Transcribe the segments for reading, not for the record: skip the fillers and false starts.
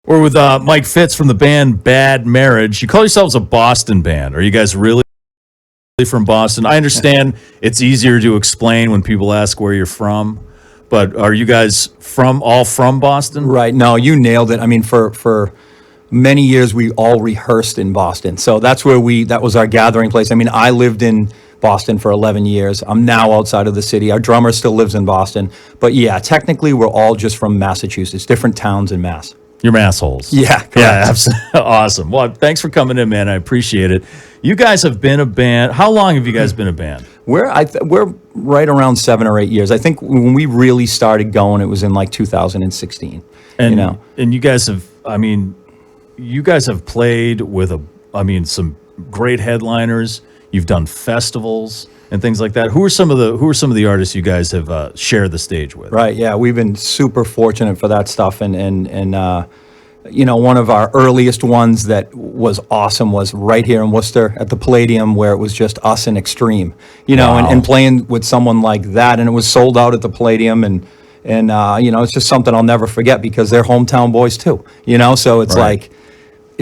We're with Mike Fitz from the band Bad Marriage. You call yourselves a Boston band. Are you guys really from Boston? I understand it's easier to explain when people ask where you're from, but are you guys all from Boston? Right. No, you nailed it. I mean, for many years we all rehearsed in Boston, so that's where that was our gathering place. I mean, I lived in Boston for 11 years. I'm now outside of the city. Our drummer still lives in Boston, but yeah, technically we're all just from Massachusetts, different towns in Mass. You're assholes. Yeah, correct. Yeah, absolutely. Awesome. Well, thanks for coming in, man. I appreciate it. You guys have been a band. How long have you guys been a band? We're right around 7 or 8 years. I think when we really started going, it was in like 2016. And and you guys have, you guys have played with some great headliners. You've done festivals and things like that. Who are some of the artists you guys have shared the stage with? Right. Yeah, we've been super fortunate for that stuff, and one of our earliest ones that was awesome was right here in Worcester at the Palladium, where it was just us and Extreme. Wow. and playing with someone like that, and it was sold out at the Palladium, and it's just something I'll never forget because they're hometown boys too. So it's Right. like.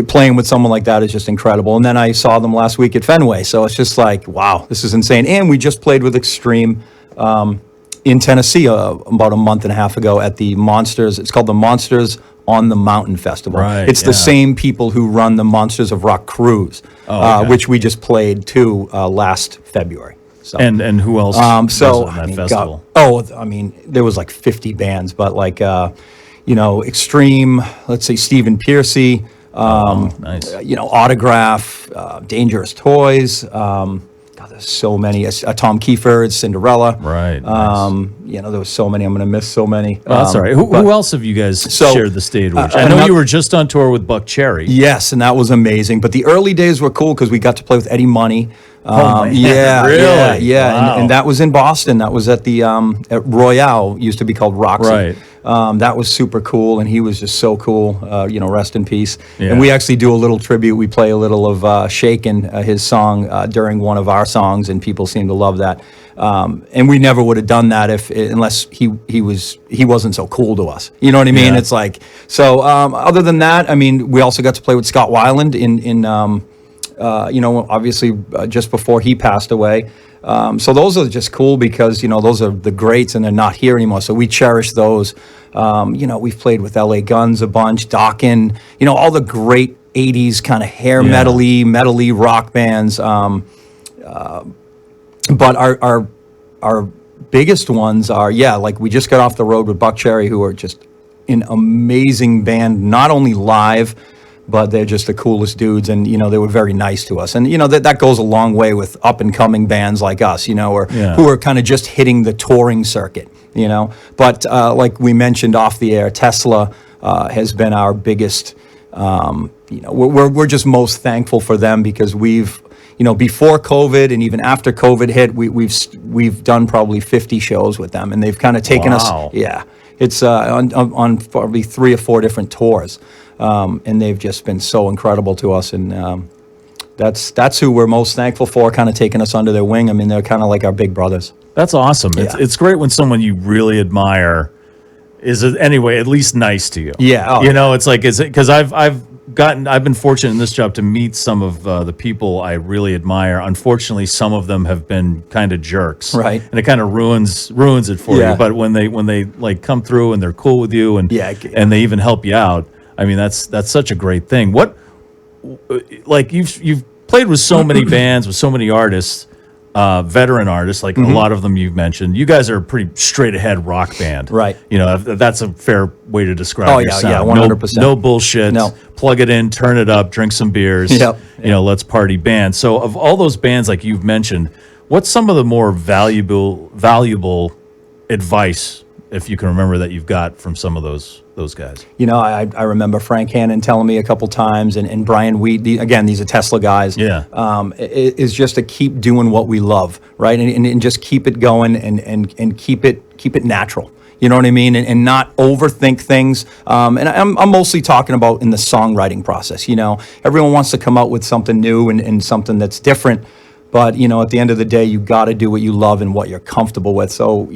Playing with someone like that is just incredible. And then I saw them last week at Fenway, so it's just like, wow, this is insane. And we just played with Extreme in Tennessee about a month and a half ago at the Monsters. It's called the Monsters on the Mountain Festival. Right, it's the same people who run the Monsters of Rock cruise, okay. which we just played to last February. So. And who else was on that festival? There was like 50 bands, but like, Extreme, let's say Stephen Piercy, nice. Autograph, Dangerous Toys. God, there's so many. Tom Kiefer, Cinderella. Right. Nice. There was so many. I'm going to miss so many. That's all right. Who else have you guys shared the stage with? I know you were just on tour with Buckcherry. Yes, and that was amazing. But the early days were cool because we got to play with Eddie Money. Man, Yeah, really? yeah. Wow. And that was in Boston. That was at the at Royale, used to be called Roxy. Right. That was super cool, and he was just so cool. Rest in peace. Yeah. And we actually do a little tribute. We play a little of "Shakin'," his song, during one of our songs, and people seem to love that. And we never would have done that unless he wasn't so cool to us. You know what I mean? Yeah. It's like so. Other than that, we also got to play with Scott Weiland in obviously just before he passed away. So those are just cool because, those are the greats and they're not here anymore. So we cherish those. We've played with LA Guns a bunch, Dokken, all the great 80s kind of hair metal-y rock bands. But our biggest ones are, like we just got off the road with Buckcherry, who are just an amazing band, not only live, but they're just the coolest dudes, and they were very nice to us, and that goes a long way with up and coming bands like us, who are kind of just hitting the touring circuit, But like we mentioned off the air, Tesla has been our biggest. We're just most thankful for them because we've. Before COVID and even after COVID hit, we've done probably 50 shows with them, and they've kind of taken us. Yeah, it's on probably 3 or 4 different tours. And they've just been so incredible to us, and that's who we're most thankful for, kind of taking us under their wing. They're kind of like our big brothers. That's awesome. Yeah. It's great when someone you really admire is anyway at least nice to you. Yeah, it's like because I've been fortunate in this job to meet some of the people I really admire. Unfortunately, some of them have been kind of jerks, right? And it kind of ruins it for you. But when they like come through and they're cool with you and they even help you out. That's such a great thing. What, like you've played with so many bands, with so many artists, veteran artists, like a lot of them you've mentioned. You guys are a pretty straight ahead rock band, right? That's a fair way to describe your sound. 100%. No bullshit. No. Plug it in, turn it up, drink some beers. Yep. Let's party band. So of all those bands like you've mentioned, what's some of the more valuable advice, if you can remember, that you've got from some of those guys? I remember Frank Hannon telling me a couple times, and Brian Wheat, these are Tesla guys. Yeah. Is just to keep doing what we love, right? And just keep it going and keep it natural. You know what I mean? And not overthink things. And I'm mostly talking about in the songwriting process. Everyone wants to come out with something new and something that's different. But, at the end of the day, you got to do what you love and what you're comfortable with. So,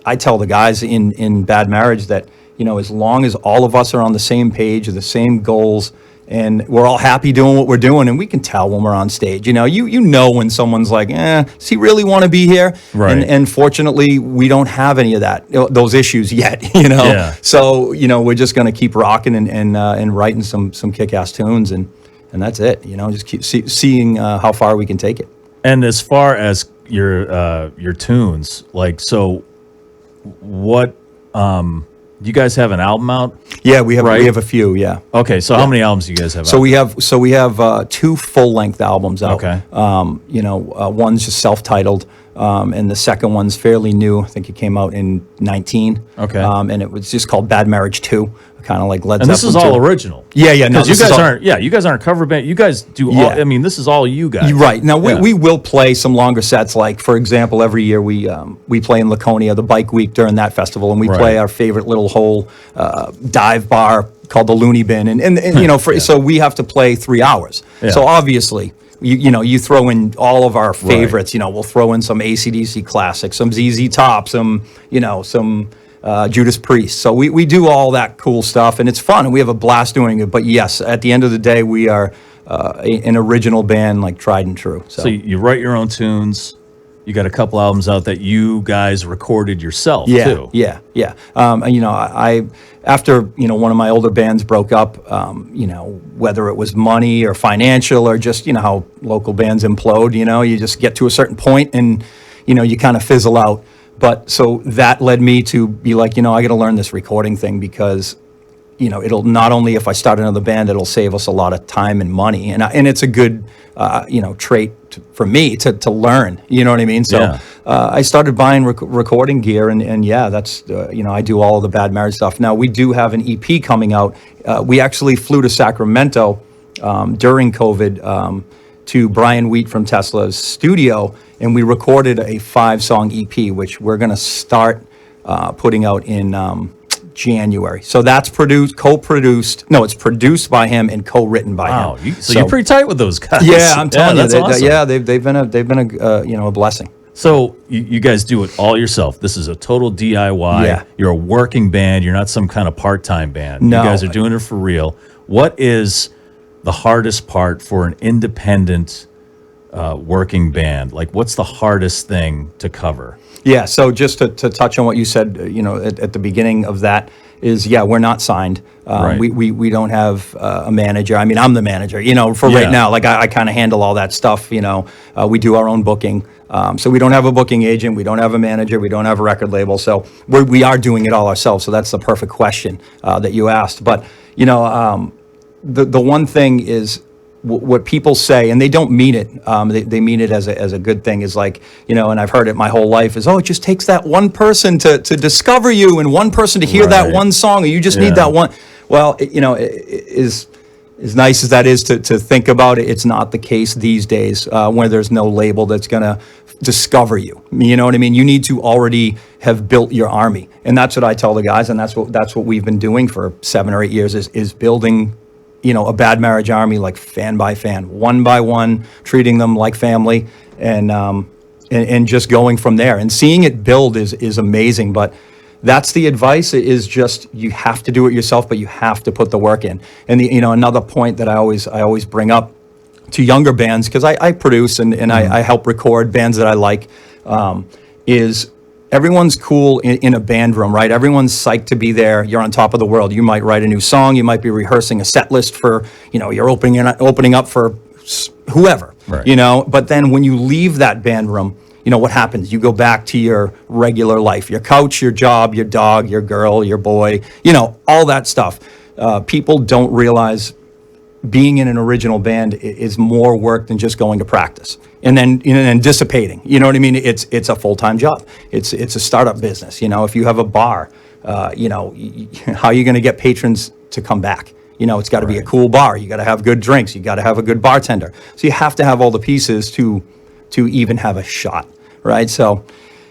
I tell the guys in Bad Marriage that, as long as all of us are on the same page, the same goals, and we're all happy doing what we're doing, and we can tell when we're on stage. You know when someone's like, does he really want to be here? Right. And fortunately, we don't have any of those issues yet. Yeah. So we're just going to keep rocking and writing some kick-ass tunes, and that's it. Just keep seeing how far we can take it. And as far as your tunes, like, so what? Do you guys have an album out? Yeah, we have. Right? We have a few. Yeah. Okay, so how many albums do you guys have? So we have 2 full-length albums out. Okay. One's just self-titled, and the second one's fairly new. I think it came out in 19. Okay. And it was just called Bad Marriage 2, kind of like Led Zeppelin. And this is all 2. original. Yeah. No, Because you guys aren't cover band. You guys do all. Yeah. I mean, this is all you guys. Right. Now, we will play some longer sets. Like, for example, every year we play in Laconia, the Bike Week, during that festival, and we play our favorite little hole dive bar called the Looney Bin. And so we have to play 3 hours. Yeah. So obviously, you throw in all of our favorites. We'll throw in some AC/DC classics, some ZZ Top, some Judas Priest. So we do all that cool stuff, and it's fun, and we have a blast doing it. But yes, at the end of the day, we are an original band, like tried and true. So you write your own tunes. You got a couple albums out that you guys recorded yourself too. Yeah. I after one of my older bands broke up, whether it was money or financial or just how local bands implode. You just get to a certain point and you kind of fizzle out. But so that led me to be like, I got to learn this recording thing, because it'll not only, if I start another band, it'll save us a lot of time and money, and it's a good trait for me to learn. You know what I mean? So I started buying recording gear, and that's I do all of the Bad Marriage stuff. Now we do have an EP coming out. We actually flew to Sacramento during COVID to Brian Wheat from Tesla's studio, and we recorded a 5-song EP, which we're going to start putting out in January. So that's co-produced. No, it's produced by him and co-written by him. So you're pretty tight with those guys. Yeah, I'm telling you. That's awesome. They've been a blessing. So you guys do it all yourself. This is a total DIY. Yeah. You're a working band. You're not some kind of part-time band. No. You guys are doing it for real. What is the hardest part for an independent working band? Like, what's the hardest thing to cover? Yeah, so just to touch on what you said, at the beginning of that is, we're not signed. Right. We don't have a manager. I mean, I'm the manager, for right now. Like, I kind of handle all that stuff, We do our own booking. So we don't have a booking agent. We don't have a manager. We don't have a record label. So we are doing it all ourselves. So that's the perfect question that you asked. But, the one thing is, what people say, and they don't mean it. They mean it as a good thing. Is like, and I've heard it my whole life. Is, it just takes that one person to discover you, and one person to hear that one song, or you just need that one. Well, as nice as that is to think about it, it's not the case these days, where there's no label that's gonna discover you. You know what I mean? You need to already have built your army, and that's what I tell the guys, and that's what we've been doing for 7 or 8 years is building a Bad Marriage army, like fan by fan, one by one, treating them like family, and just going from there. And seeing it build is amazing. But that's the advice, is just, you have to do it yourself, but you have to put the work in. And another point that I always bring up to younger bands, because I produce and I help record bands that I like, is everyone's cool in a band room, right? Everyone's psyched to be there. You're on top of the world. You might write a new song. You might be rehearsing a set list for, you're opening up for whoever, right. But then when you leave that band room, what happens? You go back to your regular life, your couch, your job, your dog, your girl, your boy, all that stuff. People don't realize being in an original band is more work than just going to practice and then dissipating. You know what I mean? It's a full-time job. It's a startup business. If you have a bar, how are you going to get patrons to come back? It's got to be a cool bar. You got to have good drinks. You got to have a good bartender. So you have to have all the pieces to even have a shot, right? So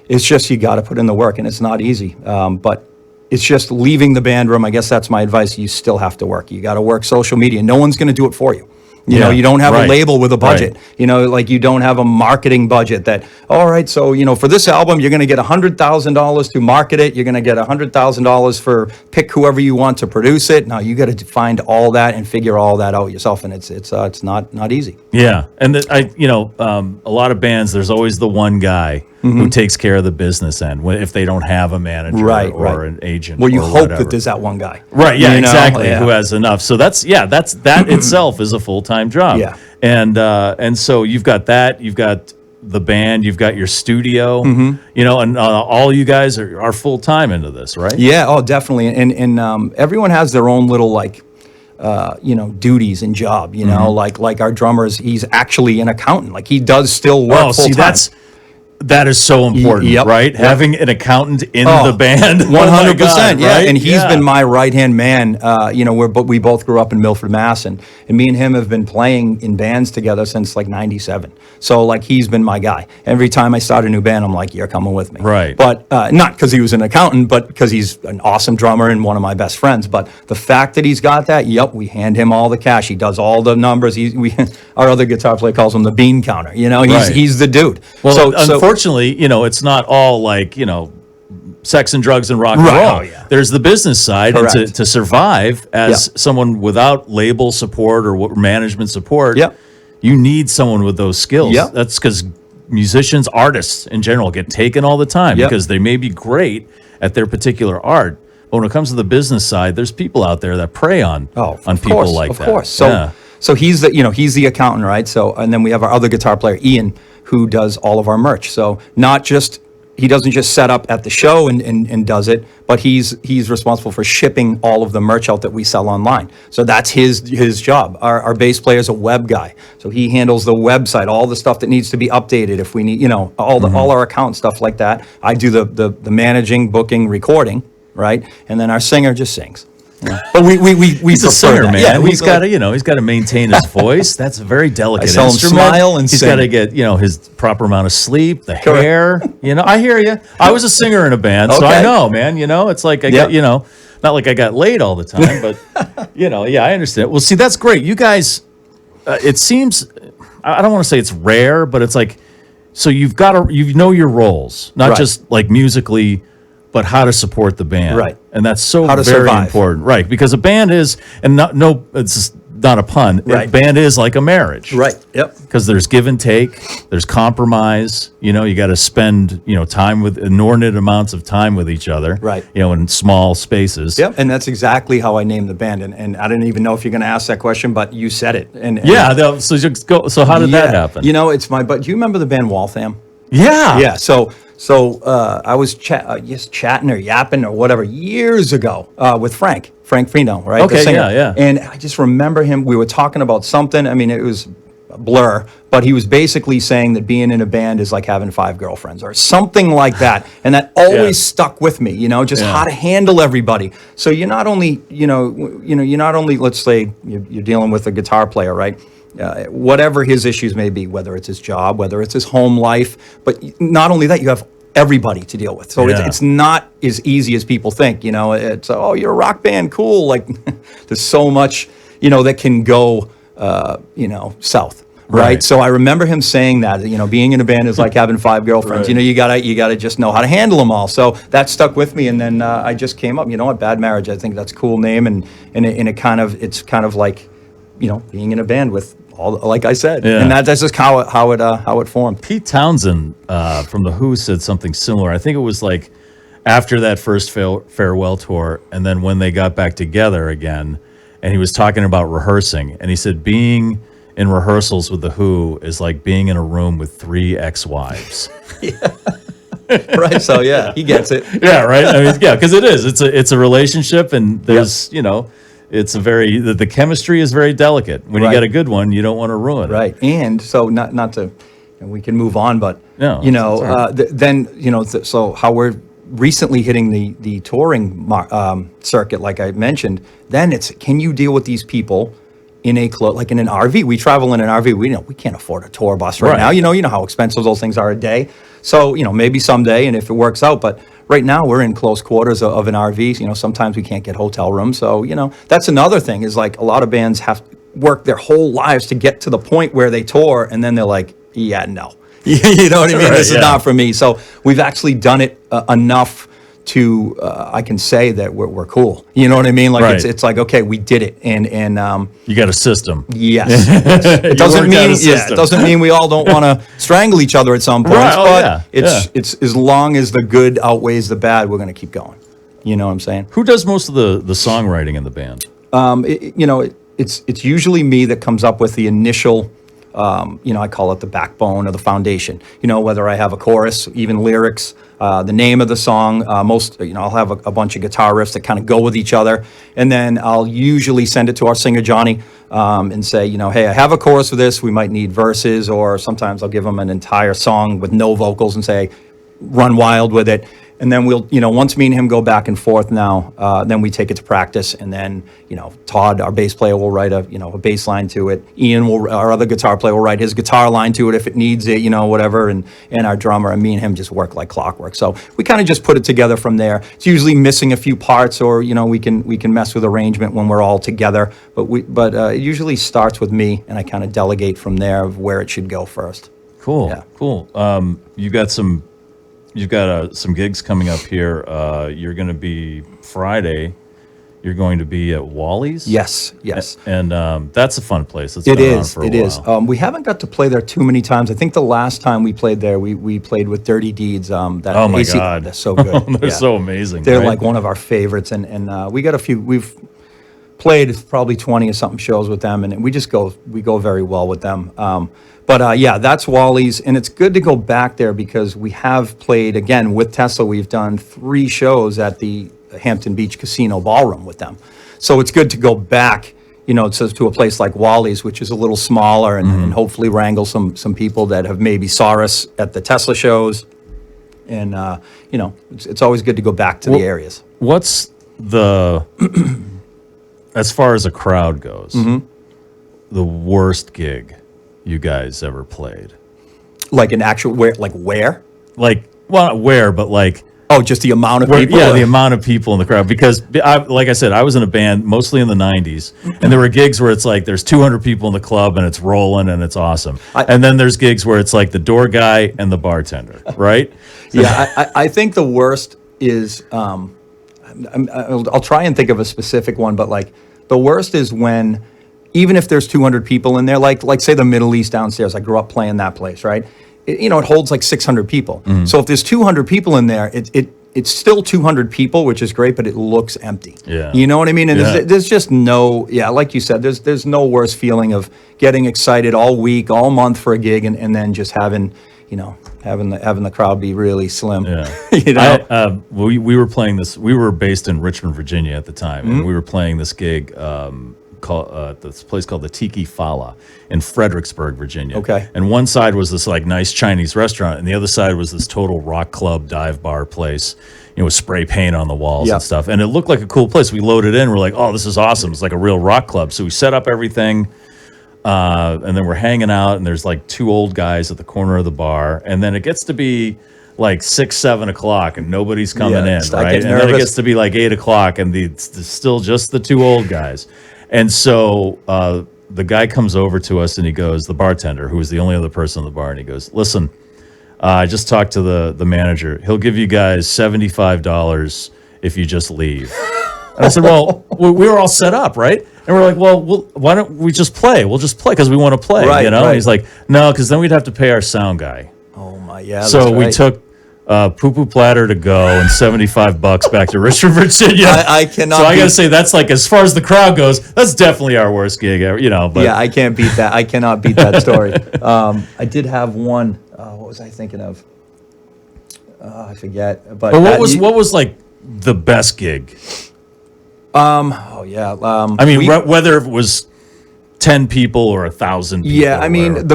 it's just, you got to put in the work, and it's not easy. But it's just leaving the band room. I guess that's my advice. You still have to work. You got to work social media. No one's going to do it for you. You know, you don't have a label with a budget. Right. You know, like you don't have a marketing budget that, all right, so, you know, for this album, you're going to get $100,000 to market it. You're going to get $100,000 for pick whoever you want to produce it. Now you got to find all that and figure all that out yourself. And it's not easy. Yeah. And a lot of bands, there's always the one guy who takes care of the business end if they don't have a manager or an agent. Well, you or hope whatever. that there's that one guy. Right, yeah, You know? exactly. Yeah. Who has enough. So that itself is a full-time job. Yeah. And so you've got that, you've got the band, you've got your studio, you know, and all you guys are full-time into this, right? Yeah, oh, definitely. And everyone has their own little, like, you know, duties and job, you know, like our drummers, he's actually an accountant. Like, he does still work full-time. That is so important, right? Yep. Having an accountant in the band, 100%, yeah. Right? And he's been my right-hand man. You know, we both grew up in Milford, Mass, and me and him have been playing in bands together since like '97. So like he's been my guy. Every time I start a new band, I'm like, you're coming with me, right? But not because he was an accountant, but because he's an awesome drummer and one of my best friends. But the fact that he's got that, we hand him all the cash. He does all the numbers. Our other guitar player calls him the bean counter. You know, he's the dude. Well, unfortunately, you know, it's not all like, you know, sex and drugs and rock and roll. Oh, yeah. There's the business side, Correct. and to survive as someone without label support or management support, you need someone with those skills. That's because musicians, artists in general, get taken all the time because they may be great at their particular art. But when it comes to the business side, there's people out there that prey on people like that. Of course. So he's the accountant, right? So, and then we have our other guitar player, Ian, who does all of our merch. So he doesn't just set up at the show and does it, but he's responsible for shipping all of the merch out that we sell online. So that's his job. Our bass player is a web guy, so he handles the website, all the stuff that needs to be updated if we need, you know, all our account stuff like that. I do the managing, booking, recording, right? And then our singer just sings. Yeah. But we he's a singer, man. Yeah, he's got to maintain his voice. That's a very delicate I saw him instrument. smile and he's sing. got to get, you know, his proper amount of sleep, the hair. You know, I hear you. I was a singer in a band, so I know, man. You know, it's like I got, you know, not like I got laid all the time, but you know, I understand. Well, see, that's great. You guys, it seems, I don't want to say it's rare, but it's like, so you know your roles, not just like musically, but how to support the band. Right. And that's so how to very survive. important. Right. Because a band is, and it's not a pun, right. A band is like a marriage. Right. Yep. Because there's give and take, there's compromise, you know, you got to spend, you know, time with inordinate amounts of time with each other. Right. You know, in small spaces. Yep. And that's exactly how I named the band. And I didn't even know if you're going to ask that question, but you said it. So how did that happen? You know, but do you remember the band Waltham? Yeah. Yeah. So I was just chatting or yapping or whatever years ago with Frank Freno, right? Okay, the singer. yeah. And I just remember him. We were talking about something. I mean, it was a blur, but he was basically saying that being in a band is like having 5 girlfriends or something like that. And that always stuck with me, you know, just how to handle everybody. So you're not only, let's say you're dealing with a guitar player, right? Whatever his issues may be, whether it's his job, whether it's his home life, but not only that, you have everybody to deal with. So it's not as easy as people think, you know, it's, oh, you're a rock band, cool. Like there's so much, you know, that can go, south. Right. So I remember him saying that, you know, being in a band is like having 5 girlfriends. You know, you gotta just know how to handle them all. So that stuck with me. And then I just came up, you know what, Bad Marriage, I think that's a cool name. And it's kind of like, you know, being in a band with all, like I said, and that's just how it formed. Pete Townsend from The Who said something similar. I think it was like after that first farewell tour, and then when they got back together again, and he was talking about rehearsing, and he said being in rehearsals with The Who is like being in a room with 3 ex-wives. Right. So he gets it. Yeah. Right. I mean, because it is. It's a relationship, and there's you know. It's the chemistry is very delicate. When you get a good one, you don't want to ruin it. Right. And so not to, we can move on, but so how we're recently hitting the touring circuit, like I mentioned, then it's, can you deal with these people in like in an RV? We travel in an RV. We can't afford a tour bus right now. You know how expensive those things are a day. So, you know, maybe someday, and if it works out, but right now we're in close quarters of an RV. You know, sometimes we can't get hotel rooms. So, you know, that's another thing is like a lot of bands work their whole lives to get to the point where they tour, and then they're like, yeah, no. You know what I mean? Right, this is not for me. So we've actually done it enough to I can say that we're cool. You know what I mean? Like Right. it's like, okay, we did it, and You got a system. yes, yes. It doesn't worked out a mean system. it doesn't mean we all don't want to strangle each other at some point. Right, oh, but yeah, it's as long as the good outweighs the bad, we're going to keep going. You know what I'm saying? Who does most of the songwriting in the band? It's usually me that comes up with the initial. I call it the backbone or the foundation. Whether I have a chorus, even lyrics, the name of the song. I'll have a bunch of guitar riffs that kind of go with each other, and then I'll usually send it to our singer Johnny and say, hey, I have a chorus for this. We might need verses, or sometimes I'll give them an entire song with no vocals and say, run wild with it. And then we'll, once me and him go back and forth now, then we take it to practice. And then, Todd, our bass player, will write a bass line to it. Ian, our other guitar player, will write his guitar line to it if it needs it, whatever. And our drummer, and me and him just work like clockwork. So we kind of just put it together from there. It's usually missing a few parts, or, we can mess with arrangement when we're all together. But it usually starts with me, and I kind of delegate from there of where it should go first. Cool, Yeah. cool. You've got some gigs coming up here. You're going to be Friday. You're going to be at Wally's. Yes. And that's a fun place. It's It been around is. for a It is. while. We haven't got to play there too many times. I think the last time we played there, we played with Dirty Deeds. That Oh my God, they're so good. They're Yeah. so amazing. They're right? like one of our favorites, and we got a few. We've played probably 20 or something shows with them, and we go very well with them. But that's Wally's, and it's good to go back there because we have played again with Tesla. We've done 3 shows at the Hampton Beach Casino Ballroom with them, so it's good to go back. To a place like Wally's, which is a little smaller, and hopefully wrangle some people that have maybe saw us at the Tesla shows, and it's always good to go back to the areas. What's the as far as a crowd goes, the worst gig you guys ever played? Like an actual where? Like, well, not where, but like, Oh, just the amount of people? yeah, the amount of people in the crowd. Because, like I said, I was in a band mostly in the 90s, and there were gigs where it's like there's 200 people in the club, and it's rolling, and it's awesome. And then there's gigs where it's like the door guy and the bartender, right? Yeah, I think the worst is, I'll try and think of a specific one, but like the worst is when, even if there's 200 people in there, like say the Middle East downstairs, I grew up playing that place, right? It holds like 600 people. So if there's 200 people in there, it's still 200 people, which is great, but it looks empty. Yeah. You know what I mean? And Yeah. there's just no, like you said, there's no worse feeling of getting excited all week, all month for a gig, and then just having the crowd be really slim. Yeah. We were playing this. We were based in Richmond, Virginia at the time, and we were playing this gig called this place called the Tiki Fala in Fredericksburg, Virginia. Okay. And one side was this like nice Chinese restaurant, and the other side was this total rock club dive bar place, with spray paint on the walls and stuff. And it looked like a cool place. We loaded in. We're like, oh, this is awesome. It's like a real rock club. So we set up everything. And then we're hanging out, and there's like 2 old guys at the corner of the bar, and then it gets to be like 6, 7 o'clock, and nobody's coming in, right? And then it gets to be like 8 o'clock, and it's still just the 2 old guys. And so the guy comes over to us, and he goes, the bartender, who was the only other person in the bar, and he goes, listen, I just talked to the manager. He'll give you guys $75 if you just leave. And I said, well, we were all set up, right? And we're like, well, why don't we just play? We'll just play because we want to play, Right. And he's like, no, because then we'd have to pay our sound guy. Oh my, yeah. So that's we right. took poo-poo platter to go and $75 back to Richmond, Virginia. I cannot. So I got to say, that's like, as far as the crowd goes, that's definitely our worst gig ever, But Yeah, I can't beat that. I cannot beat that story. I did have one. What was I thinking of? I forget. But what was like the best gig? Oh yeah. I mean, whether it was 10 people or 1,000 people. Yeah, I mean,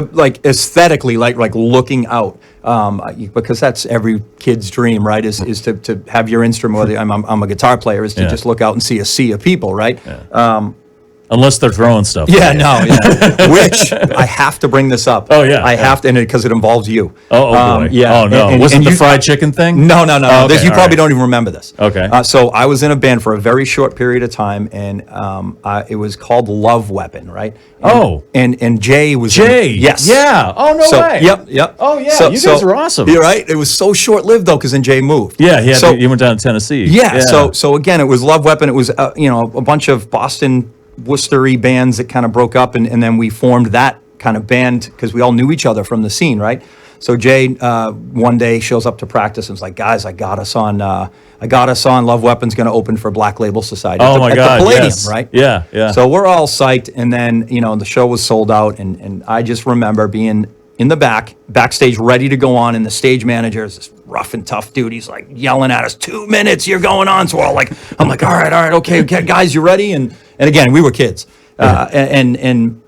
aesthetically, like looking out, because that's every kid's dream, right? Is to have your instrument. Whether I'm a guitar player, is to just look out and see a sea of people, right? Yeah. Unless they're throwing stuff. Yeah, no, yeah. Which I have to bring this up. Oh, yeah, I have to, and because it involves you. Boy. Yeah. Oh no, And wasn't the you- fried chicken thing? No, no, no. Oh, okay, You all probably right. don't even remember this. Okay. So I was in a band for a very short period of time, and it was called Love Weapon, right? And Jay was Jay. Yes. Yeah. Oh no way. Yep. Oh yeah. You guys are awesome. You're right. It was so short lived though, because then Jay moved. Yeah. So He went down to Tennessee. yeah. So again, it was Love Weapon. It was a bunch of Boston, Worcester-y bands that kind of broke up, and then we formed that kind of band because we all knew each other from the scene, right? So Jay one day shows up to practice and was like, "Guys, I got us on. Love Weapon's going to open for Black Label Society Oh my at God. the Palladium, Yes. right? Yeah. Yeah. So we're all psyched, and then the show was sold out, and I just remember being in the backstage, ready to go on, and the stage manager is this rough and tough dude. He's like yelling at us, 2 minutes, you're going on. So we're all like, I'm like, all right, okay, guys, you ready? And again, we were kids, and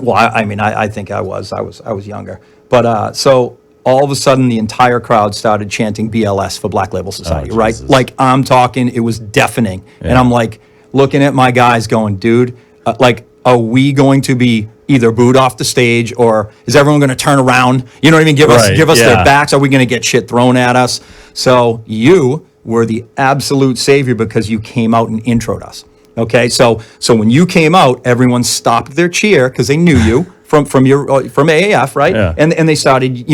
well, I think I was younger, but so all of a sudden the entire crowd started chanting BLS for Black Label Society, right? Jesus. Like I'm talking, it was deafening, and I'm like looking at my guys, going, dude, are we going to be either booed off the stage, or is everyone going to turn around? You know what I mean? Give us their backs. Are we going to get shit thrown at us? So you were the absolute savior because you came out and introed us. Okay, so when you came out, everyone stopped their cheer because they knew you from AAF, right? Yeah. And they started,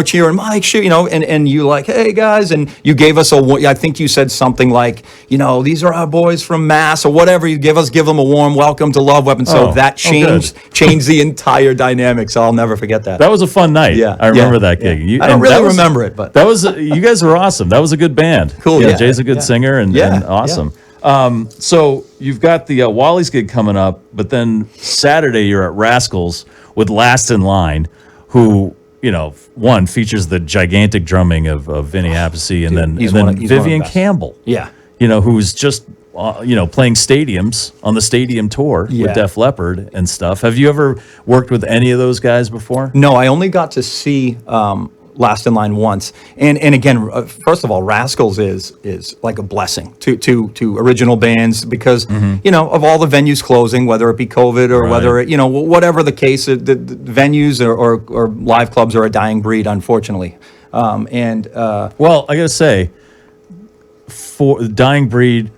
cheering Mike Hsu, and you like, hey guys, and you gave us I think you said something like, these are our boys from Mass or whatever. You give them a warm welcome to Love Weapon. So that changed the entire dynamic. So I'll never forget that. That was a fun night. Yeah, I remember that gig. I don't really remember it, but that was you guys were awesome. That was a good band. Cool. Yeah, Jay's a good singer and awesome. Yeah. So you've got the Wally's gig coming up, but then Saturday you're at Rascal's with Last in Line, who one features the gigantic drumming of Vinny Appice, and then Vivian Campbell. Yeah. Who's just playing stadiums on the stadium tour with Def Leppard and stuff. Have you ever worked with any of those guys before? No, I only got to see Last in Line once, and again, first of all, Rascals is like a blessing to original bands because of all the venues closing, whether it be COVID or whether it, whatever the case, the venues or live clubs are a dying breed, unfortunately. Well, I gotta say, for dying breed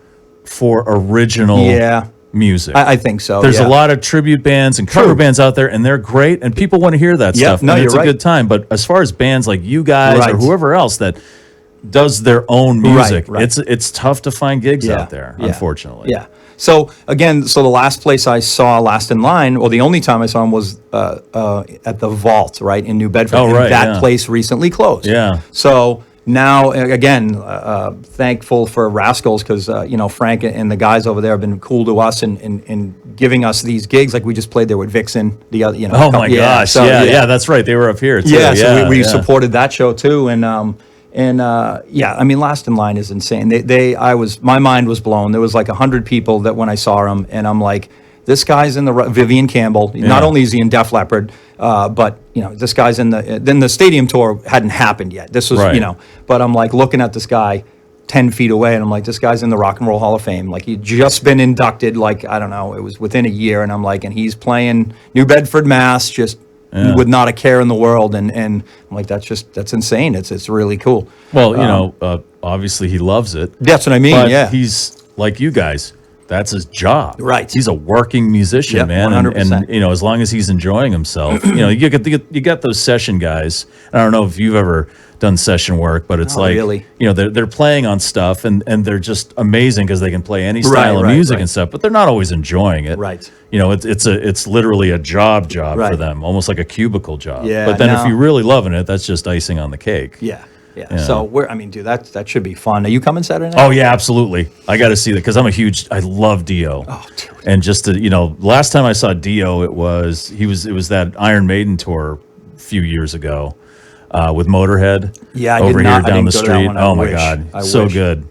for original music. I think so. There's a lot of tribute bands and cover bands out there, and they're great, and people want to hear that stuff. No, and it's you're a good time. But as far as bands like you guys or whoever else that does their own music, it's tough to find gigs out there, unfortunately. Yeah. So again, the last place I saw Last in Line, or the only time I saw him was at the Vault, right, in New Bedford. Oh, right. And that place recently closed. Yeah. So now, again, thankful for Rascals because, Frank and the guys over there have been cool to us and giving us these gigs. Like we just played there with Vixen. Oh, my gosh. So, yeah, that's right. They were up here, too. Yeah, so we supported that show, too. Last in Line is insane. My mind was blown. There was like 100 people that when I saw them, and I'm like, this guy's in the Vivian Campbell. Not only is he in Def Leppard, but this guy's in then the stadium tour hadn't happened yet. This was but I'm like looking at this guy 10 feet away, and I'm like, this guy's in the Rock and Roll Hall of Fame. Like he'd just been inducted. Like I don't know, it was within a year, and I'm like, and he's playing New Bedford, Mass, just with not a care in the world, and I'm like, that's insane. It's really cool. Well, obviously he loves it. That's what I mean. But he's like you guys. That's his job. Right. He's a working musician, man. 100%. And as long as he's enjoying himself, you get those session guys. I don't know if you've ever done session work, but it's really. They're playing on stuff and they're just amazing because they can play any style of music and stuff, but they're not always enjoying it. Right. It's literally a job for them, almost like a cubicle job. Yeah. But then if you're really loving it, that's just icing on the cake. Yeah. Yeah. So dude, that should be fun. Are you coming Saturday night? Oh yeah, absolutely. I got to see that because I love Dio. Oh, dude. And just to, last time I saw Dio, it was that Iron Maiden tour a few years ago with Motorhead. Yeah, over here down the street. Oh my God, so good.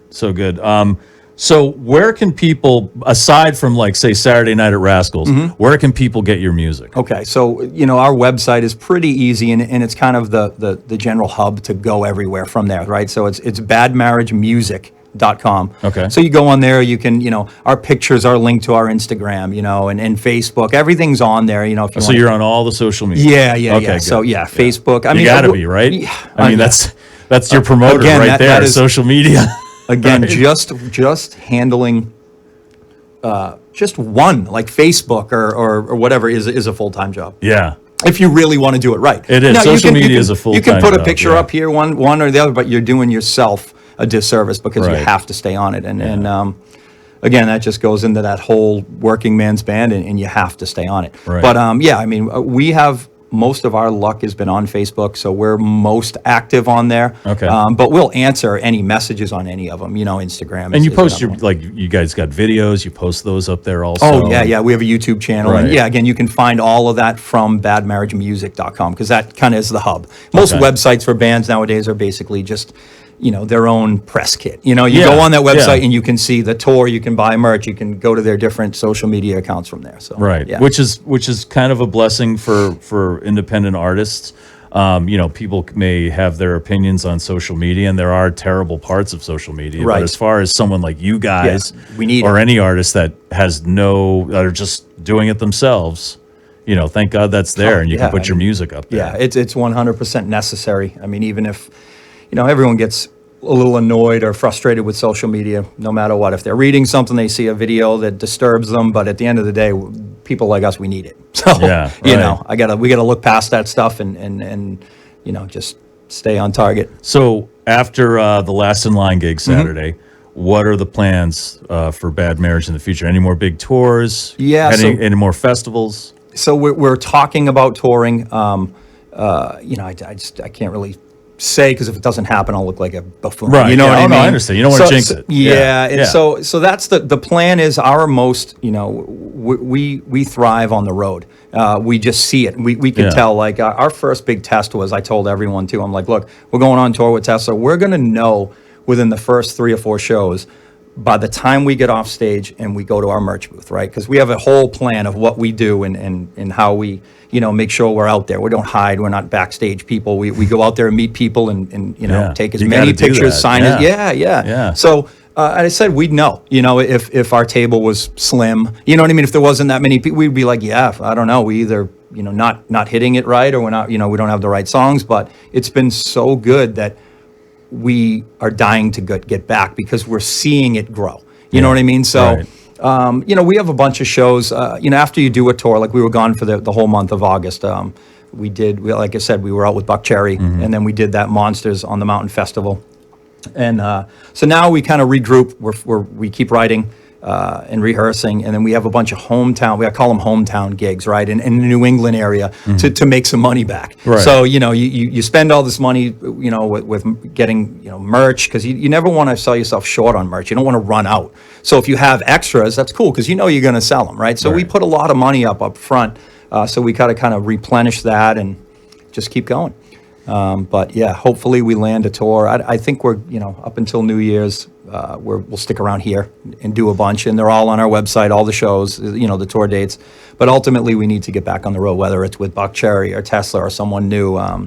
So where can people, aside from like say Saturday night at Rascals, where can people get your music? Okay, so our website is pretty easy, and it's kind of the general hub to go everywhere from there, right? So it's Bad Marriage Music bandmanagementmusic.com. Okay. So you go on there, you can, our pictures are linked to our Instagram, and Facebook. Everything's on there, if you So want. you're on all the social media. Yeah. Okay, So good. Facebook. I You mean, gotta be, right? Yeah, I mean, that's your promoter again, right there, that is- social media. Again, Right. just handling just one, like Facebook or whatever, is a full-time job. Yeah. If you really want to do it right. It is. Now, Social media is a full-time You can put a job, picture yeah. up here, one or the other, but you're doing yourself a disservice because you Right. have to stay on it. And again, that just goes into that whole working man's band, and you have to stay on it. Right. But yeah, I mean, we have most of our luck has been on Facebook, so we're most active on there. Okay. But we'll answer any messages on any of them. Instagram. And is- you is post another one. you guys got videos, you post those up there also. Oh, yeah. We have a YouTube channel. And Right. yeah, again, you can find all of that from badmarriagemusic.com because that kind of is the hub. Most Okay. websites for bands nowadays are basically just, their own press kit. You Yeah, go on that website yeah. and you can see the tour, you can buy merch, you can go to their different social media accounts from there. So, Right. yeah. Which is kind of a blessing for independent artists. People may have their opinions on social media, and there are terrible parts of social media. Right. But as far as someone like you guys, we need or it. any artist that are just doing it themselves, thank God that's there, and you yeah, can put I your mean, music up there. Yeah, it's 100% necessary. I mean, even if, everyone gets a little annoyed or frustrated with social media, no matter what. If they're reading something, they see a video that disturbs them, but at the end of the day, people like us, we need it. So, Yeah, right. we gotta look past that stuff and just stay on target. So after the Last in Line gig Saturday, what are the plans for Bad Marriage in the future? Any more big tours? Yeah, Any more festivals? So we're talking about touring. I can't really say because if it doesn't happen, I'll look like a buffoon. Right, You know yeah. what I Oh, mean? no, I understand. You don't wanna jinx it. Yeah. Yeah, And yeah. so that's the plan is our most. We thrive on the road. We just see it. We can Yeah. tell. Like our first big test was I told everyone too. I'm like, look, we're going on tour with Tesla. We're gonna know within the first 3 or 4 shows. By the time we get off stage and we go to our merch booth, right? Because we have a whole plan of what we do and how we, make sure we're out there. We don't hide. We're not backstage people. We go out there and meet people and Yeah. take as You many gotta do pictures, that. sign it. Yeah. Yeah. So I said we'd know, if our table was slim, you know what I mean? If there wasn't that many people, we'd be like, yeah, I don't know. We either, not hitting it right or we're not, we don't have the right songs. But it's been so good that we are dying to get back because we're seeing it grow. You know what I mean? So, Right. we have a bunch of shows. After you do a tour, like we were gone for the whole month of August. Like I said, we were out with Buckcherry, and then we did that Monsters on the Mountain Festival. And so now we kind of regroup. We keep writing and rehearsing, and then we have a bunch of hometown. I call them hometown gigs, right? In the New England area to make some money back. Right. So you spend all this money, with getting merch because you never want to sell yourself short on merch. You don't want to run out. So if you have extras, that's cool because you're going to sell them, right? So we Right. put a lot of money up front, so we gotta kind of replenish that and just keep going. But yeah, hopefully we land a tour. I think we're, up until New Year's, we'll stick around here and do a bunch, and they're all on our website, all the shows, the tour dates. But ultimately, we need to get back on the road, whether it's with Buckcherry or Tesla or someone new. I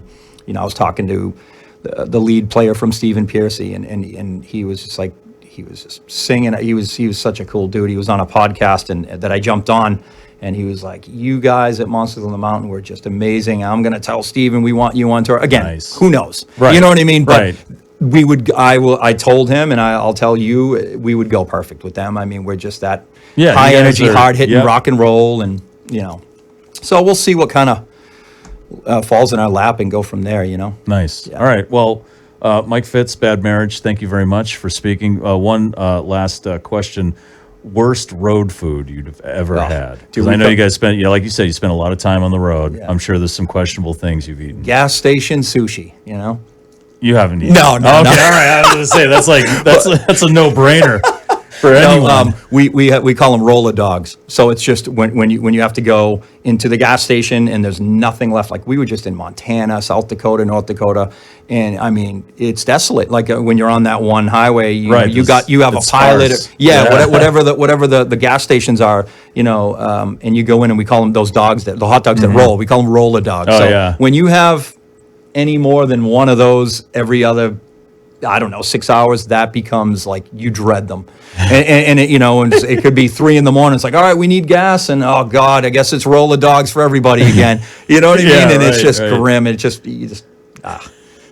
was talking to the lead player from Stephen Piercy, and he was just like, he was just singing. He was such a cool dude. He was on a podcast and that I jumped on. And he was like, you guys at Monsters on the Mountain were just amazing. I'm going to tell Steven we want you on tour. Again, Nice. Who knows? Right. You know what I mean? But Right. I told him, and I'll tell you, we would go perfect with them. I mean, we're just that Yeah, high you guys energy, are- hard hitting yep. rock and roll. And, so we'll see what kind of falls in our lap and go from there, Nice. All right. Well, Mike Fitz, Bad Marriage, thank you very much for speaking. One last question. Worst road food you'd have ever had? Because I know you guys spent, like you said, you spent a lot of time on the road. Yeah. I'm sure there's some questionable things you've eaten. Gas station sushi, You haven't eaten. No, it. no, Okay, no. all right. I was going to say that's a no-brainer for anyone. No, we call them roller dogs. So it's just when you have to go into the gas station and there's nothing left. Like we were just in Montana, South Dakota, North Dakota, and I mean it's desolate. Like when you're on that one highway, you Right, you have a it's pilot. sparse. Yeah, whatever the gas stations are, and you go in and we call them those dogs the hot dogs that roll. We call them roller dogs. Oh, so yeah. when you have any more than one of those every other I don't know, 6 hours, that becomes like you dread them. And it, you know, and it could be 3 in the morning. It's like, all right, we need gas. And oh God, I guess it's roller dogs for everybody again. You know what I mean? And it's just grim. It just,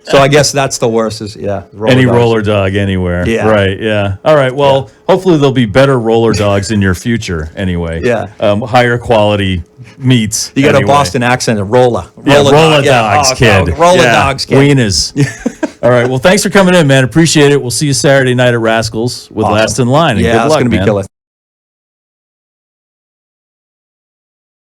So I guess that's the worst is, any roller dog anywhere. Yeah. Right, yeah. All right, well, hopefully there'll be better roller dogs in your future anyway. Yeah. Higher quality meats. You got a Boston accent, a roller. Roller dogs, kid. Roller dogs, kid. Wieners. All right, well, thanks for coming in, man. Appreciate it. We'll see you Saturday night at Rascal's with Last in Line. And good luck, it's going to be man. killer.